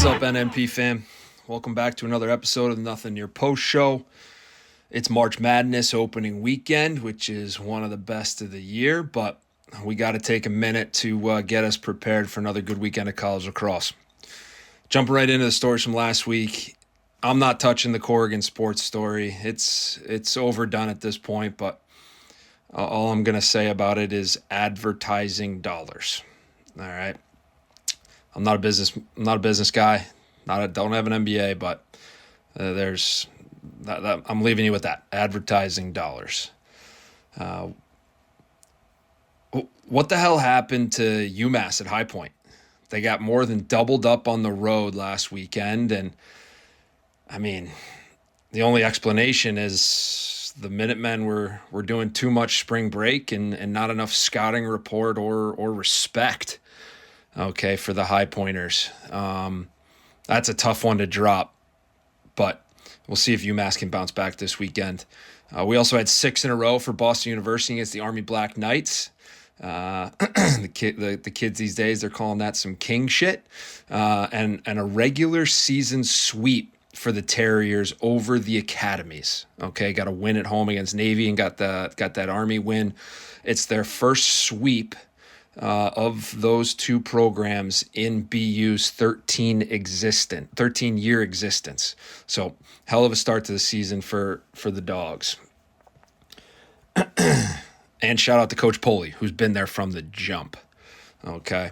What's up, NMP fam? Welcome back to another episode of the Nothing Near Post Show. It's March Madness opening weekend, which is one of the best of the year, but we got to take a minute to get us prepared for another good weekend of college lacrosse. Jumping right into the stories from last week, I'm not touching the Corrigan sports story. It's overdone at this point, but all I'm going to say about it is advertising dollars. All right. I'm not a business guy. Don't have an MBA, but there's that. I'm leaving you with that. Advertising dollars. What the hell happened to UMass at High Point? They got more than doubled up on the road last weekend, and I mean, the only explanation is the Minutemen were doing too much spring break and not enough scouting report or respect. Okay, for the High Pointers. That's a tough one to drop, but we'll see if UMass can bounce back this weekend. We also had 6 in a row for Boston University against the Army Black Knights. The kids these days, they're calling that some king shit. And a regular season sweep for the Terriers over the academies. Okay, got a win at home against Navy and got that Army win. It's their first sweep of those two programs in BU's 13-year existence. So hell of a start to the season for the Dogs. And shout out to Coach Poley, who's been there from the jump. Okay.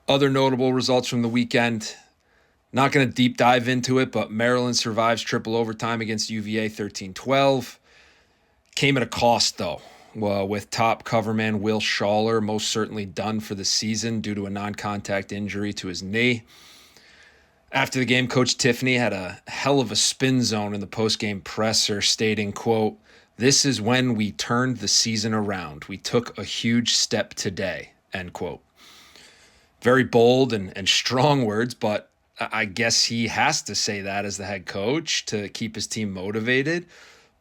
Other notable results from the weekend. Not going to deep dive into it, but Maryland survives triple overtime against UVA 13-12. Came at a cost, though. With top coverman Will Schaller most certainly done for the season due to a non-contact injury to his knee. After the game, Coach Tiffany had a hell of a spin zone in the post-game presser stating, quote, "This is when we turned the season around. We took a huge step today," end quote. Very bold and strong words, but I guess he has to say that as the head coach to keep his team motivated.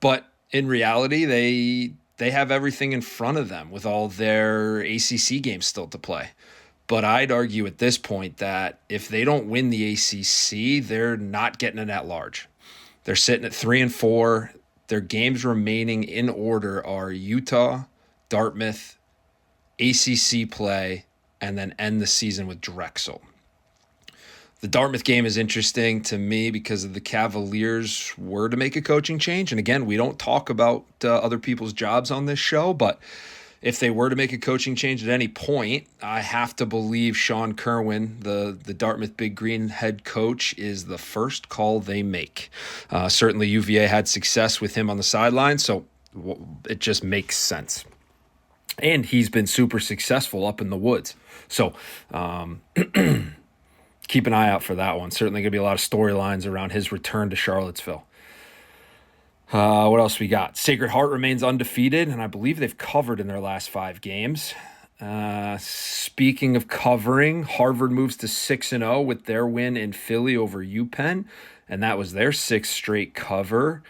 But in reality, they have everything in front of them with all their ACC games still to play. But I'd argue at this point that if they don't win the ACC, they're not getting an at-large. They're sitting at 3-4. Their games remaining in order are Utah, Dartmouth, ACC play, and then end the season with Drexel. The Dartmouth game is interesting to me because of the Cavaliers were to make a coaching change. And again, we don't talk about other people's jobs on this show, but if they were to make a coaching change at any point, I have to believe Sean Kerwin, the Dartmouth Big Green head coach, is the first call they make. Certainly UVA had success with him on the sideline, so it just makes sense. And he's been super successful up in the woods. So, keep an eye out for that one. Certainly going to be a lot of storylines around his return to Charlottesville. What else we got? Sacred Heart remains undefeated, and I believe they've covered in their last 5 games. Speaking of covering, Harvard moves to 6-0 with their win in Philly over UPenn, and that was their 6th straight cover.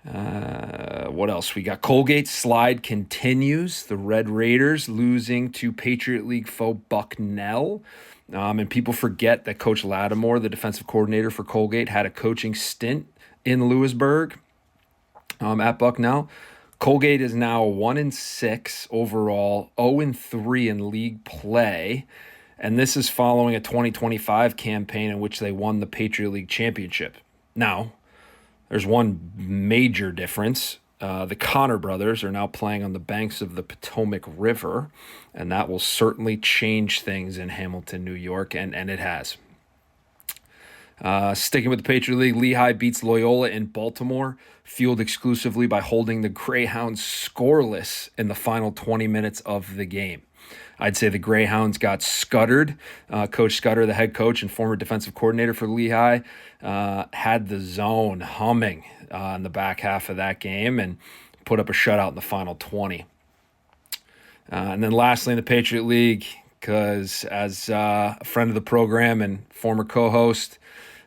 What else? We got Colgate's slide continues. The Red Raiders losing to Patriot League foe Bucknell. And people forget that Coach Lattimore, the defensive coordinator for Colgate, had a coaching stint in Lewisburg at Bucknell. Colgate is now 1-6 overall, 0-3 in league play. And this is following a 2025 campaign in which they won the Patriot League championship. Now, there's one major difference. The Connor brothers are now playing on the banks of the Potomac River, and that will certainly change things in Hamilton, New York, and it has. Sticking with the Patriot League, Lehigh beats Loyola in Baltimore, fueled exclusively by holding the Greyhounds scoreless in the final 20 minutes of the game. I'd say the Greyhounds got scuttered. Coach Scudder, the head coach and former defensive coordinator for Lehigh, had the zone humming in the back half of that game and put up a shutout in the final 20. And then lastly in the Patriot League, because as a friend of the program and former co-host,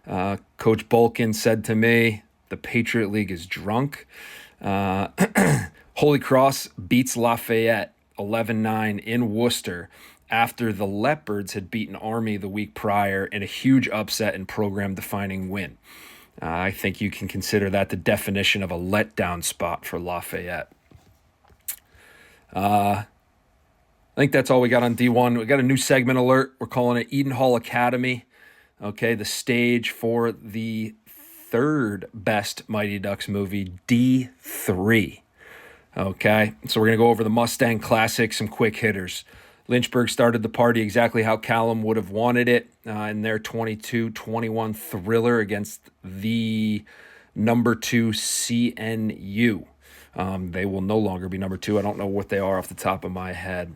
Coach Bulkin said to me, the Patriot League is drunk. Holy Cross beats Lafayette 11-9 in Worcester after the Leopards had beaten Army the week prior in a huge upset and program-defining win. I think you can consider that the definition of a letdown spot for Lafayette. I think that's all we got on D1. We got a new segment alert. We're calling it Eden Hall Academy. Okay, the stage for the third best Mighty Ducks movie, D3. Okay, so we're going to go over the Mustang Classic, some quick hitters. Lynchburg started the party exactly how Callum would have wanted it in their 22-21 thriller against the number 2 CNU. They will no longer be number 2. I don't know what they are off the top of my head.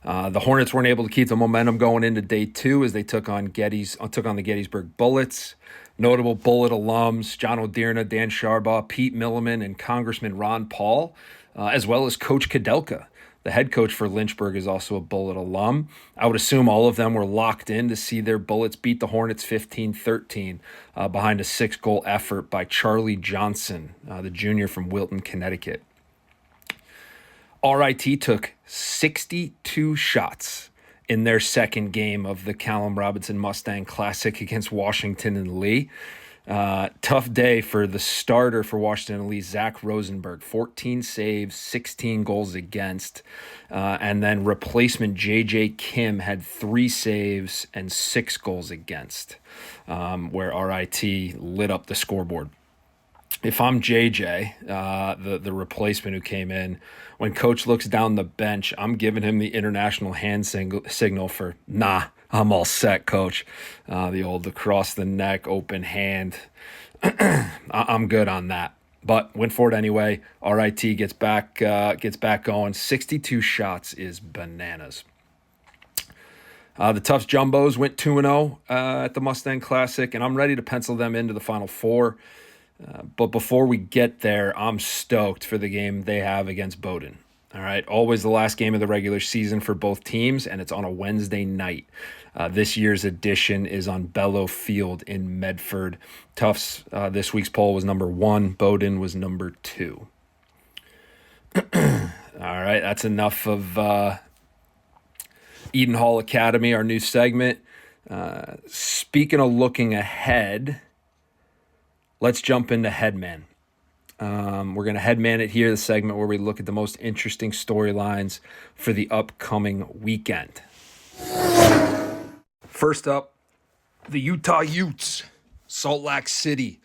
The Hornets weren't able to keep the momentum going into day 2 as they took on the Gettysburg Bullets. Notable Bullet alums, John O'Dearna, Dan Sharbaugh, Pete Milliman, and Congressman Ron Paul, as well as Coach Kadelka. The head coach for Lynchburg is also a Bullet alum. I would assume all of them were locked in to see their Bullets beat the Hornets 15-13 behind a 6-goal effort by Charlie Johnson, the junior from Wilton, Connecticut. RIT took 62 shots in their second game of the Callum Robinson Mustang Classic against Washington and Lee. Tough day for the starter for Washington and Lee, Zach Rosenberg. 14 saves, 16 goals against. And then replacement J.J. Kim had 3 saves and 6 goals against, where RIT lit up the scoreboard. If I'm JJ, the replacement who came in, when coach looks down the bench, I'm giving him the international hand signal for, nah, I'm all set, coach. The old across the neck, open hand. I'm good on that. But went for it anyway. RIT gets back going. 62 shots is bananas. The Tufts Jumbos went 2-0 at the Mustang Classic, and I'm ready to pencil them into the Final Four. But before we get there, I'm stoked for the game they have against Bowdoin. All right, always the last game of the regular season for both teams, and it's on a Wednesday night. This year's edition is on Bellow Field in Medford. Tufts, this week's poll was number 1. Bowdoin was number 2. All right, that's enough of Eden Hall Academy, our new segment. Speaking of looking ahead, let's jump into Headman. We're going to Headman it here, the segment where we look at the most interesting storylines for the upcoming weekend. First up, the Utah Utes. Salt Lake City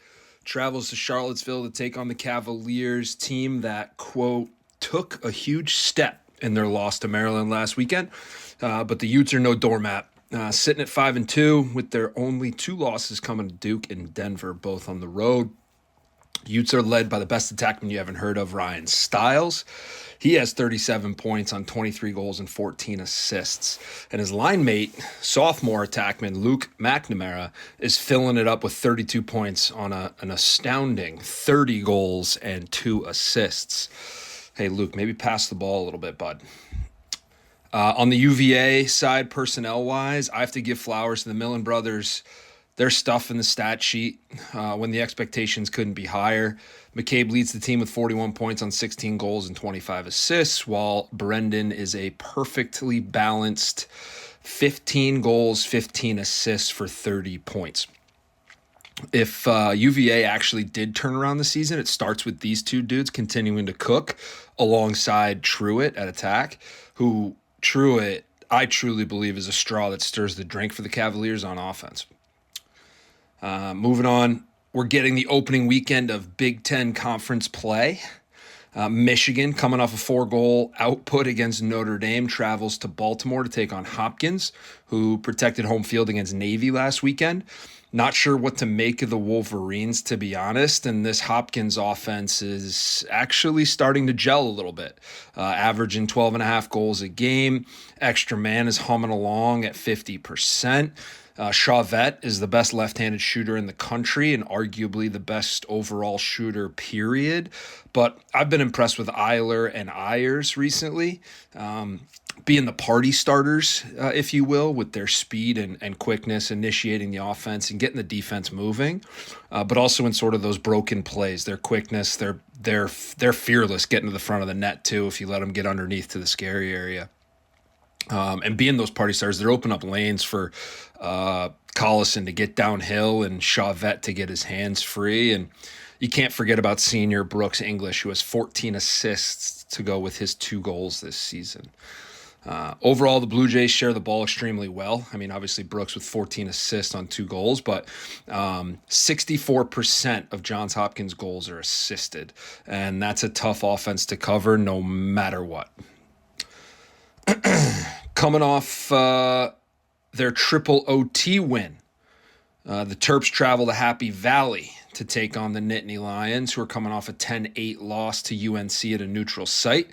travels to Charlottesville to take on the Cavaliers, team that, quote, took a huge step in their loss to Maryland last weekend. But the Utes are no doormat. Sitting at 5-2 with their only 2 losses coming to Duke and Denver, both on the road. Utes are led by the best attackman you haven't heard of, Ryan Stiles. He has 37 points on 23 goals and 14 assists. And his line mate, sophomore attackman Luke McNamara, is filling it up with 32 points on an astounding 30 goals and 2 assists. Hey, Luke, maybe pass the ball a little bit, bud. On the UVA side, personnel-wise, I have to give flowers to the Millen brothers. Their stuff in the stat sheet when the expectations couldn't be higher. McCabe leads the team with 41 points on 16 goals and 25 assists, while Brendan is a perfectly balanced 15 goals, 15 assists for 30 points. If UVA actually did turn around the season, it starts with these 2 dudes continuing to cook alongside Truitt at attack, who Truitt, I truly believe, is a straw that stirs the drink for the Cavaliers on offense. Moving on, we're getting the opening weekend of Big Ten Conference play. Michigan, coming off a 4-goal output against Notre Dame, travels to Baltimore to take on Hopkins, who protected home field against Navy last weekend. Not sure what to make of the Wolverines, to be honest, and this Hopkins offense is actually starting to gel a little bit, averaging 12.5 goals a game. Extra man is humming along at 50%. Chauvet is the best left-handed shooter in the country and arguably the best overall shooter, period. But I've been impressed with Eiler and Ayers recently, being the party starters, if you will, with their speed and quickness, initiating the offense and getting the defense moving, but also in sort of those broken plays, their quickness, they're fearless getting to the front of the net too if you let them get underneath to the scary area. And being those party stars, they're opening up lanes for Collison to get downhill and Chauvet to get his hands free. And you can't forget about senior Brooks English, who has 14 assists to go with his 2 goals this season. Overall, the Blue Jays share the ball extremely well. I mean, obviously Brooks with 14 assists on 2 goals, but 64% of Johns Hopkins' goals are assisted. And that's a tough offense to cover no matter what. Coming off their triple OT win, the Terps travel to Happy Valley to take on the Nittany Lions, who are coming off a 10-8 loss to UNC at a neutral site,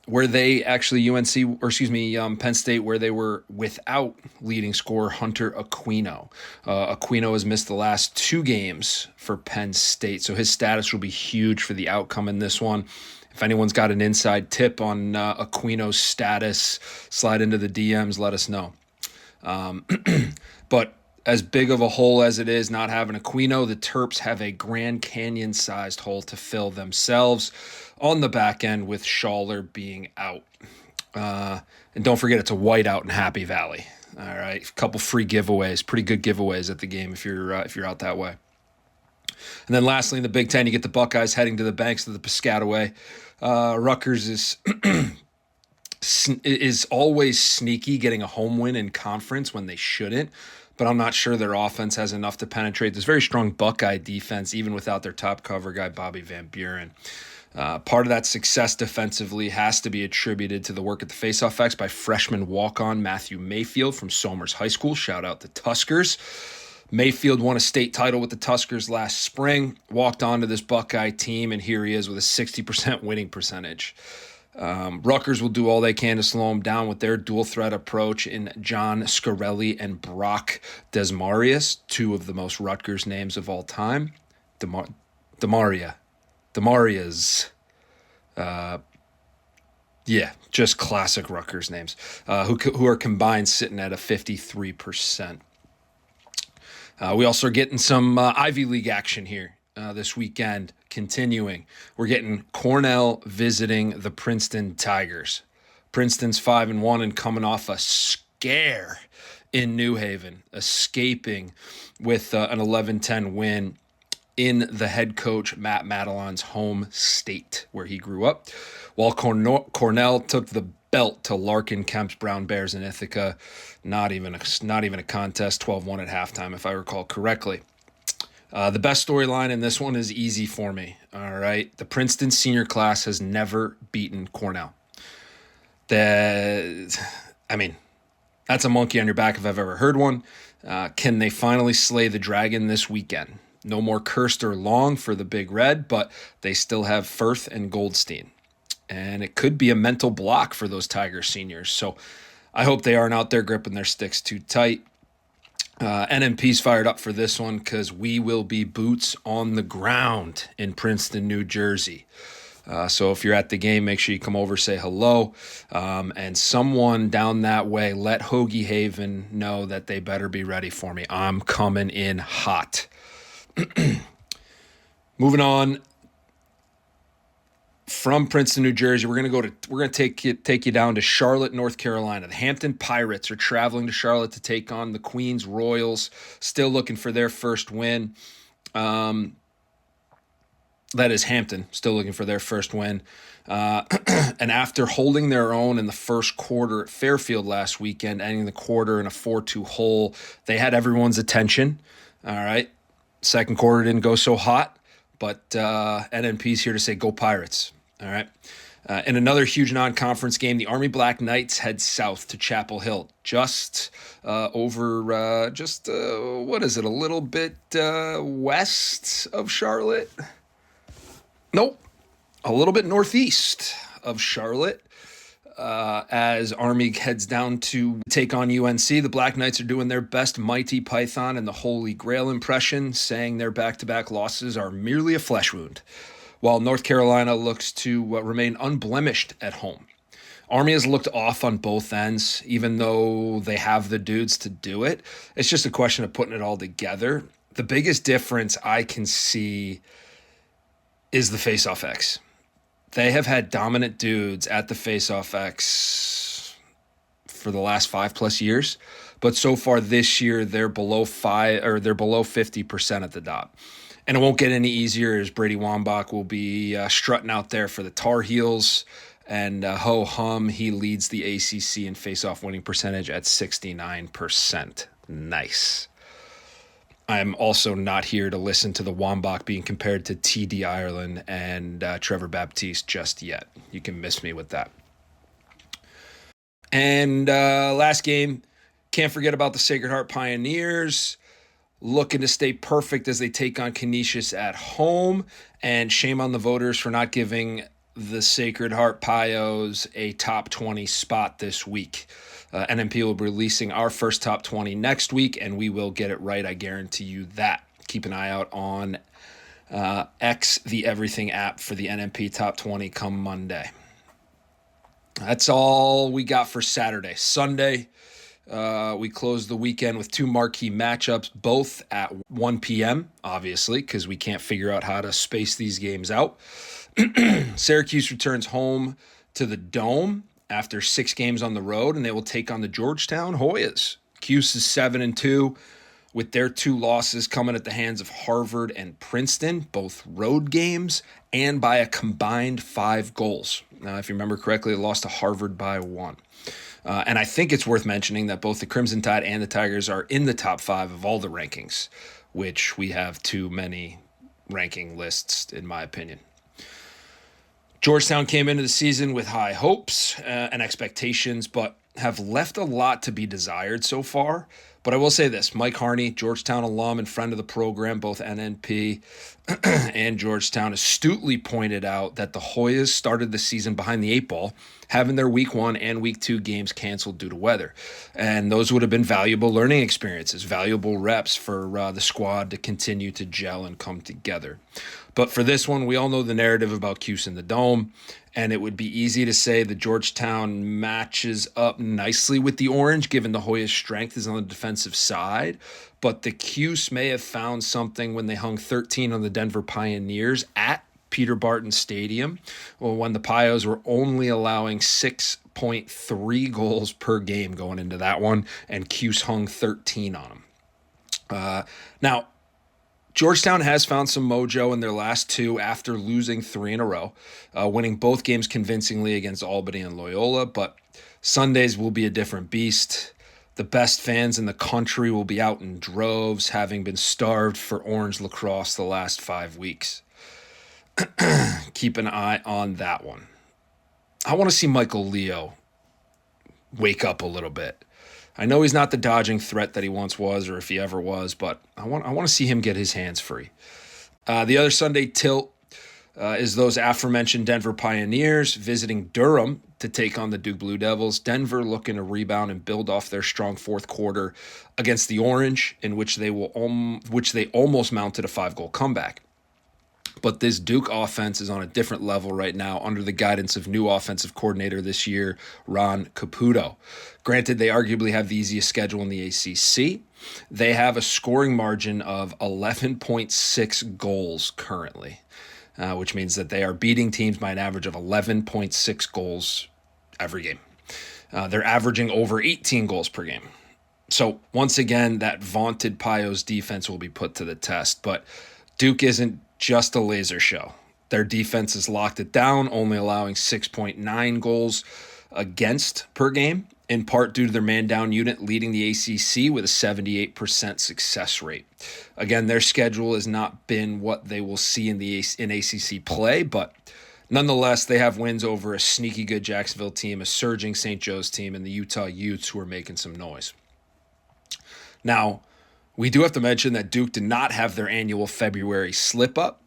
where they actually Penn State, where they were without leading scorer Hunter Aquino. Aquino has missed the last 2 games for Penn State, so his status will be huge for the outcome in this one. If anyone's got an inside tip on Aquino's status, slide into the DMs, let us know. But as big of a hole as it is not having Aquino, the Terps have a Grand Canyon-sized hole to fill themselves on the back end with Schaller being out. And don't forget, it's a whiteout in Happy Valley. All right, a couple free giveaways, pretty good giveaways at the game if you're out that way. And then lastly, in the Big Ten, you get the Buckeyes heading to the banks of the Piscataway. Rutgers is always sneaky, getting a home win in conference when they shouldn't, but I'm not sure their offense has enough to penetrate this very strong Buckeye defense, even without their top cover guy, Bobby Van Buren. Part of that success defensively has to be attributed to the work at the faceoff X by freshman walk-on Matthew Mayfield from Somers High School. Shout out the Tuskers. Mayfield won a state title with the Tuskers last spring, walked onto this Buckeye team, and here he is with a 60% winning percentage. Rutgers will do all they can to slow him down with their dual threat approach in John Scarelli and Brock Desmarius, 2 of the most Rutgers names of all time. Demarias. Just classic Rutgers names, who are combined sitting at a 53%. We also are getting some Ivy League action here this weekend, continuing. We're getting Cornell visiting the Princeton Tigers. Princeton's 5-1 and coming off a scare in New Haven, escaping with an 11-10 win in the head coach Matt Madelon's home state where he grew up, while Cornell took the belt to Larkin Kemp's Brown Bears in Ithaca. Not even a contest, 12-1 at halftime, if I recall correctly. The best storyline in this one is easy for me, all right? The Princeton senior class has never beaten Cornell. That's a monkey on your back if I've ever heard one. Can they finally slay the dragon this weekend? No more Kirst or Long for the Big Red, but they still have Firth and Goldstein. And it could be a mental block for those Tiger seniors. So I hope they aren't out there gripping their sticks too tight. NMP's fired up for this one because we will be boots on the ground in Princeton, New Jersey. So if you're at the game, make sure you come over, say hello. And someone down that way, let Hoagie Haven know that they better be ready for me. I'm coming in hot. Moving on from Princeton, New Jersey, we're gonna take you down to Charlotte, North Carolina. The Hampton Pirates are traveling to Charlotte to take on the Queens Royals, still looking for their first win. That is Hampton, still looking for their first win. And after holding their own in the first quarter at Fairfield last weekend, ending the quarter in a 4-2 hole, they had everyone's attention. All right. Second quarter didn't go so hot, but NNP's here to say go Pirates. All right. In another huge non-conference game, the Army Black Knights head south to Chapel Hill, just a little bit west of Charlotte? Nope, a little bit northeast of Charlotte. As Army heads down to take on UNC, the Black Knights are doing their best Mighty Python and the Holy Grail impression, saying their back-to-back losses are merely a flesh wound, while North Carolina looks to remain unblemished at home. Army has looked off on both ends, even though they have the dudes to do it. It's just a question of putting it all together. The biggest difference I can see is the face-off X. They have had dominant dudes at the face-off X for the last 5+ years. But so far this year, they're below 50% at the dot. And it won't get any easier as Brady Wambach will be strutting out there for the Tar Heels. And ho-hum, he leads the ACC in face-off winning percentage at 69%. Nice. I'm also not here to listen to the Wambach being compared to T.D. Ireland and Trevor Baptiste just yet. You can miss me with that. And last game, can't forget about the Sacred Heart Pioneers, looking to stay perfect as they take on Canisius at home. And shame on the voters for not giving the Sacred Heart Pios a top 20 spot this week. NMP will be releasing our first top 20 next week, and we will get it right. I guarantee you that. Keep an eye out on X, the Everything app, for the NMP top 20 come Monday. That's all we got for Saturday. Sunday, we closed the weekend with two marquee matchups, both at 1 p.m., obviously, because we can't figure out how to space these games out. Syracuse returns home to the Dome after 6 games on the road, and they will take on the Georgetown Hoyas. Cuse is 7-2, with their 2 losses coming at the hands of Harvard and Princeton, both road games, and by a combined 5 goals. Now, if you remember correctly, they lost to Harvard by 1. And I think it's worth mentioning that both the Crimson Tide and the Tigers are in the top 5 of all the rankings, which we have too many ranking lists, in my opinion. Georgetown came into the season with high hopes and expectations, but have left a lot to be desired so far. But I will say this, Mike Harney, Georgetown alum and friend of the program, both NNP and Georgetown, astutely pointed out that the Hoyas started the season behind the 8 ball, having their week 1 and week 2 games canceled due to weather. And those would have been valuable learning experiences, valuable reps for the squad to continue to gel and come together. But for this one, we all know the narrative about Cuse in the Dome, and it would be easy to say the Georgetown matches up nicely with the Orange, given the Hoyas' strength is on the defensive side. But the Cuse may have found something when they hung 13 on the Denver Pioneers at Peter Barton Stadium, when the Pios were only allowing 6.3 goals per game going into that one, and Cuse hung 13 on them. Now, Georgetown has found some mojo in their last 2 after losing 3 in a row, winning both games convincingly against Albany and Loyola, but Sundays will be a different beast. The best fans in the country will be out in droves, having been starved for Orange lacrosse the last 5 weeks. Keep an eye on that one. I want to see Michael Leo wake up a little bit. I know he's not the dodging threat that he once was, or if he ever was, but I want to see him get his hands free. The other Sunday tilt is those aforementioned Denver Pioneers visiting Durham to take on the Duke Blue Devils. Denver looking to rebound and build off their strong fourth quarter against the Orange, in which they almost mounted a 5-goal comeback. But this Duke offense is on a different level right now under the guidance of new offensive coordinator this year, Ron Caputo. Granted, they arguably have the easiest schedule in the ACC. They have a scoring margin of 11.6 goals currently, which means that they are beating teams by an average of 11.6 goals every game. They're averaging over 18 goals per game. So once again, that vaunted Pios defense will be put to the test, but Duke isn't just a laser show. Their defense has locked it down, only allowing 6.9 goals against per game, in part due to their man-down unit leading the ACC with a 78% success rate. Again, their schedule has not been what they will see in ACC play, but nonetheless, they have wins over a sneaky good Jacksonville team, a surging St. Joe's team, and the Utah Utes, who are making some noise. Now, we do have to mention that Duke did not have their annual February slip-up,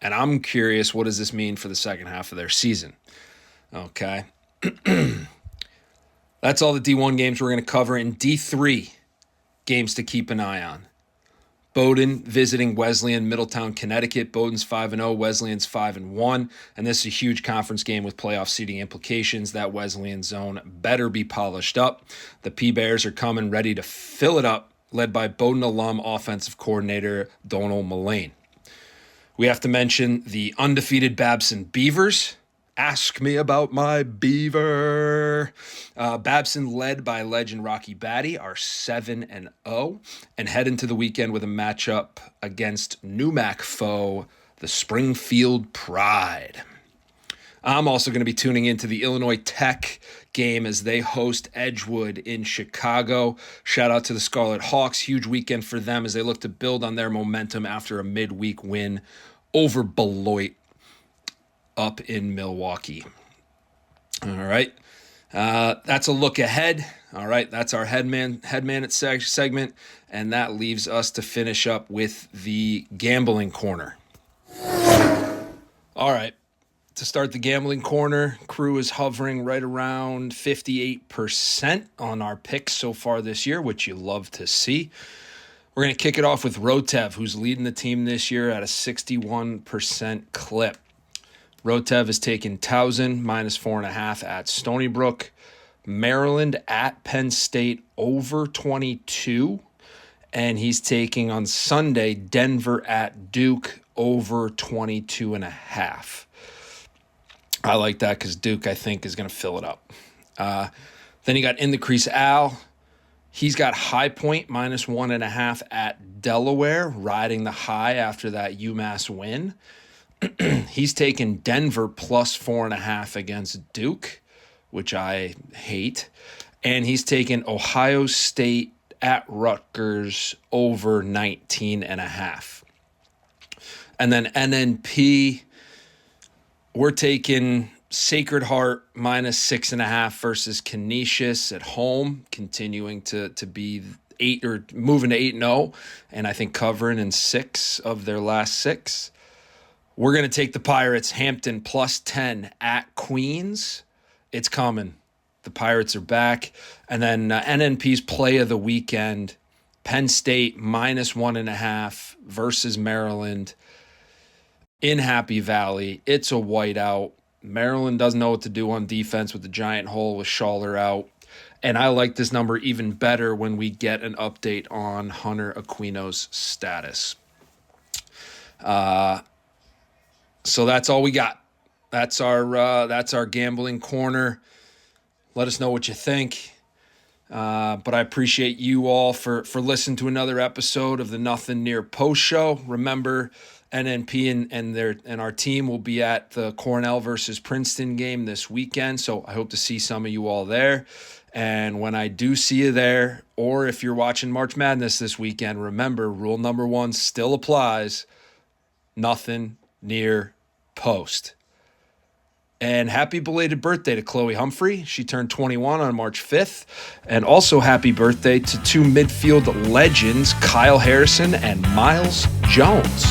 and I'm curious, what does this mean for the second half of their season? Okay. That's all the D1 games we're going to cover. In D3, games to keep an eye on. Bowdoin visiting Wesleyan, Middletown, Connecticut. Bowdoin's 5-0, Wesleyan's 5-1, and this is a huge conference game with playoff seeding implications. That Wesleyan zone better be polished up. The P-Bears are coming ready to fill it up, led by Bowdoin alum offensive coordinator Donald Mullane. We have to mention the undefeated Babson Beavers Ask me about my beaver. Babson led by legend Rocky Batty are 7-0 and head into the weekend with a matchup against Newmac foe, the Springfield Pride. I'm also going to be tuning into the Illinois Tech game as they host Edgewood in Chicago. Shout out to the Scarlet Hawks. Huge weekend for them as they look to build on their momentum after a midweek win over Beloit up in Milwaukee. All right. That's a look ahead. All right. That's our headman segment. And that leaves us to finish up with the gambling corner. All right. To start the gambling corner, crew is hovering right around 58% on our picks so far this year, which you love to see. We're going to kick it off with Rotev, who's leading the team this year at a 61% clip. Rotev has taken Towson -4.5 at Stony Brook, Maryland at Penn State over 22, and he's taking on Sunday Denver at Duke over 22.5. I like that because Duke, I think, is going to fill it up. Then you got In the Crease Al. He's got High Point -1.5 at Delaware, riding the high after that UMass win. He's taken Denver +4.5 against Duke, which I hate. And he's taken Ohio State at Rutgers over 19.5. And then NNP, we're taking Sacred Heart -6.5 versus Canisius at home, continuing to be 8 or moving to 8-0, and I think covering in 6 of their last 6. We're going to take the Pirates, Hampton +10 at Queens. It's coming. The Pirates are back. And then NNP's play of the weekend, Penn State -1.5 versus Maryland in Happy Valley. It's a whiteout. Maryland doesn't know what to do on defense with the giant hole with Schaller out. And I like this number even better when we get an update on Hunter Aquino's status. So that's all we got. That's our gambling corner. Let us know what you think. But I appreciate you all for listening to another episode of the Nothing Near Post Show. Remember, NNP and our team will be at the Cornell versus Princeton game this weekend. So I hope to see some of you all there. And when I do see you there, or if you're watching March Madness this weekend, remember, rule number 1 still applies. Nothing near post. And happy belated birthday to Chloe Humphrey. She turned 21 on March 5th. And also happy birthday to 2 midfield legends, Kyle Harrison and Miles Jones.